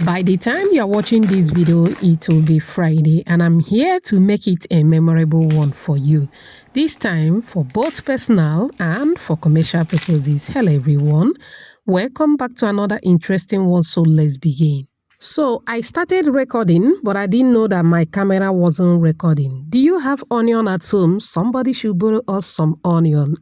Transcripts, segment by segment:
By the time you're watching this video, it will be Friday, and I'm here to make it a memorable one for you. This time for both personal and for commercial purposes. Hello everyone, welcome back to another interesting one, so let's begin. So I started recording, but I didn't know that my camera wasn't recording. Do you have onion at home? Somebody should borrow us some onion.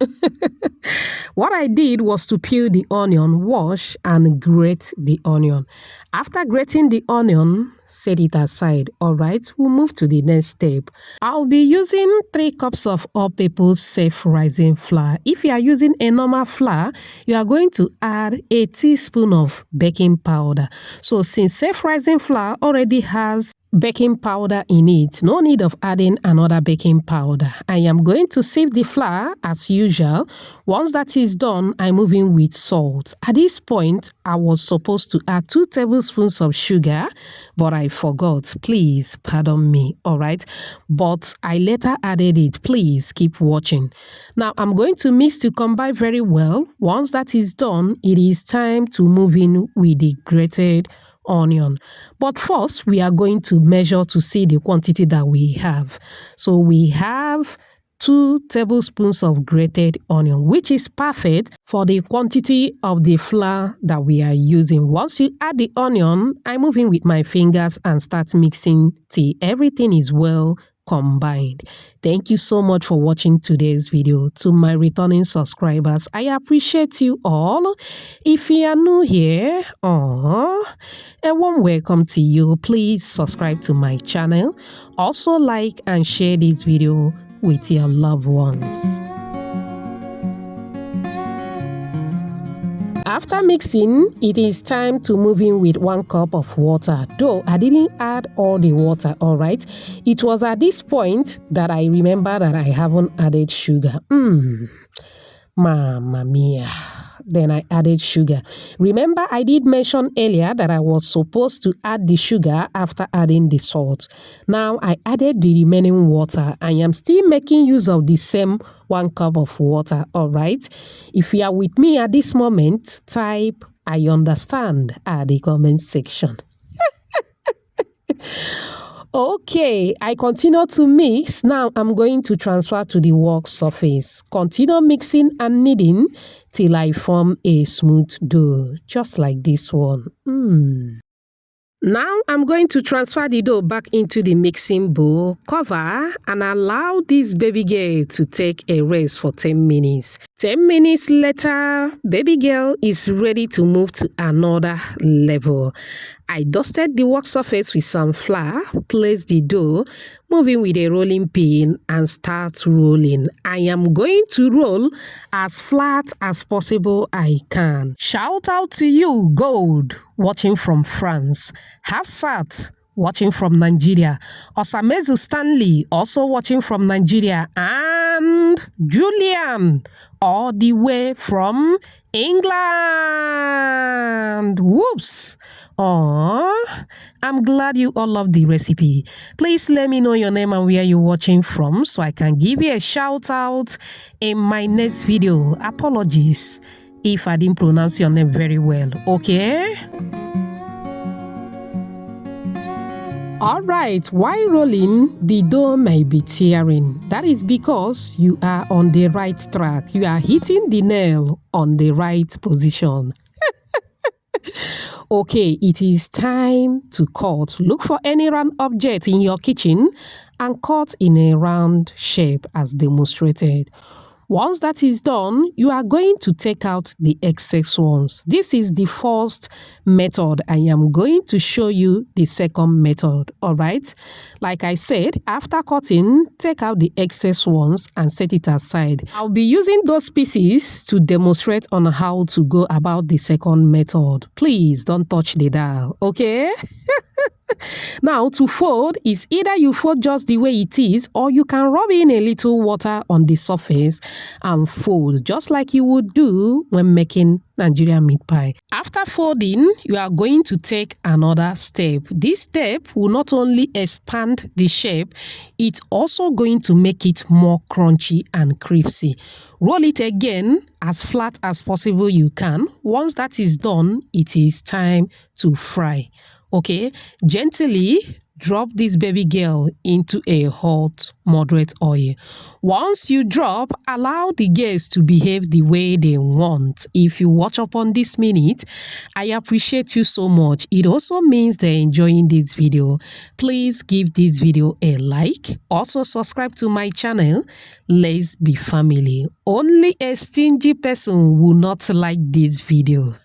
What I did was to peel the onion, wash and grate the onion. After grating the onion, set it aside. Alright, we'll move to the next step. I'll be using 3 cups of all-purpose self-rising flour. If you are using a normal flour, you are going to add a teaspoon of baking powder. So since self-rising flour already has baking powder in it, no need of adding another baking powder. I am going to sieve the flour as usual. Once that is done, I move in with salt. At this point, I was supposed to add 2 tablespoons of sugar, but I forgot. Please pardon me, alright? But I later added it. Please keep watching. Now, I'm going to mix to combine very well. Once that is done, it is time to move in with the grated onion. But first, we are going to measure to see the quantity that we have. So we have 2 tablespoons of grated onion, which is perfect for the quantity of the flour that we are using. Once you add the onion, I move in with my fingers and start mixing till everything is well combined. Thank you so much for watching today's video. To my returning subscribers, I appreciate you all. If you are new here, a warm welcome to you. Please subscribe to my channel. Also like and share this video with your loved ones. After mixing, it is time to move in with 1 cup of water. Though I didn't add all the water, alright? It was at this point that I remember that I haven't added sugar. Mamma mia. Then I added sugar. Remember, I did mention earlier that I was supposed to add the sugar after adding the salt. Now I added the remaining water. I am still making use of the same 1 cup of water, alright? If you are with me at this moment, type "I understand" at the comment section. Okay, I continue to mix. Now I'm going to transfer to the work surface. Continue mixing and kneading till I form a smooth dough, just like this one. Now I'm going to transfer the dough back into the mixing bowl, cover and allow this baby girl to take a rest for 10 minutes. 10 minutes later, baby girl is ready to move to another level. I dusted the work surface with some flour, placed the dough, moving with a rolling pin and start rolling. I am going to roll as flat as possible I can. Shout out to you, Gold, watching from France. Hafsat, watching from Nigeria. Osamezu Stanley, also watching from Nigeria. And Julian, all the way from England. Whoops. I'm glad you all love the recipe. Please let me know your name and where you're watching from so I can give you a shout out in my next video. Apologies if I didn't pronounce your name very well, okay? Alright, while rolling, the dough may be tearing. That is because you are on the right track. You are hitting the nail on the right position. Okay, it is time to cut. Look for any round object in your kitchen and cut in a round shape as demonstrated. Once that is done, you are going to take out the excess ones. This is the first method. I am going to show you the second method, alright? Like I said, after cutting, take out the excess ones and set it aside. I'll be using those pieces to demonstrate on how to go about the second method. Please don't touch the dial, okay? Now, to fold is either you fold just the way it is or you can rub in a little water on the surface and fold just like you would do when making Nigerian meat pie. After folding, you are going to take another step. This step will not only expand the shape, it's also going to make it more crunchy and crispy. Roll it again as flat as possible you can. Once that is done, it is time to fry. Okay, gently drop this baby girl into a hot, moderate oil. Once you drop, allow the girls to behave the way they want. If you watch up on this minute, I appreciate you so much. It also means they're enjoying this video. Please give this video a like. Also subscribe to my channel. Let's be family. Only a stingy person will not like this video.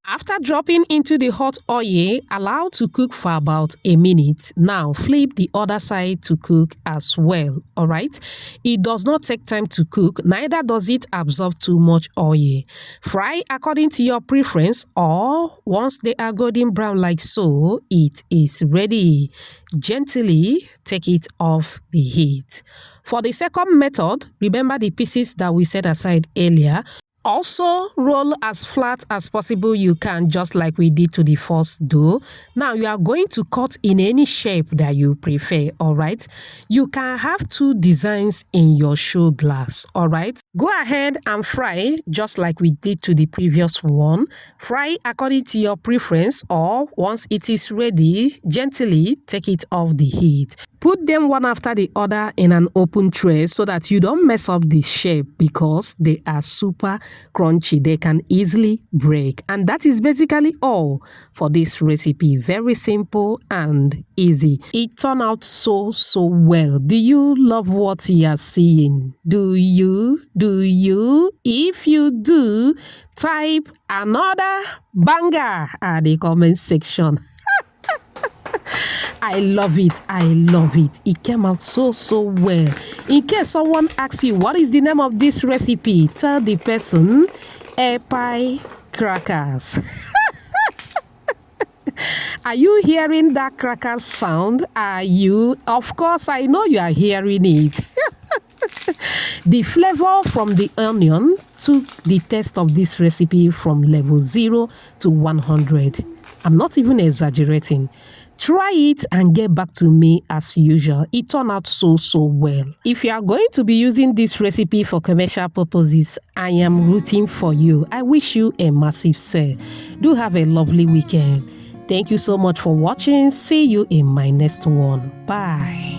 After dropping into the hot oil, allow to cook for about a minute. Now flip the other side to cook as well, alright? It does not take time to cook, neither does it absorb too much oil. Fry according to your preference, or once they are golden brown like so, it is ready. Gently take it off the heat. For the second method, remember the pieces that we set aside earlier. Also, roll as flat as possible you can, just like we did to the first dough. Now, you are going to cut in any shape that you prefer, all right? You can have two designs in your show glass, all right? Go ahead and fry just like we did to the previous one. Fry according to your preference, or once it is ready, gently take it off the heat. Put them one after the other in an open tray so that you don't mess up the shape, because they are super crunchy. They can easily break. And that is basically all for this recipe. Very simple and easy. It turned out so well. Do you love what you are seeing? Do you? If you do, type another banger at the comment section. I love it. It came out so well. In case someone asks you what is the name of this recipe, tell the person pie crackers. Are you hearing that cracker sound? Are you? Of course, I know you are hearing it. The flavor from the onion took the taste of this recipe from level 0 to 100. I'm not even exaggerating. Try it and get back to me as usual. It turned out so well. If you are going to be using this recipe for commercial purposes, I am rooting for you. I wish you a massive sale. Do have a lovely weekend. Thank you so much for watching. See you in my next one. Bye.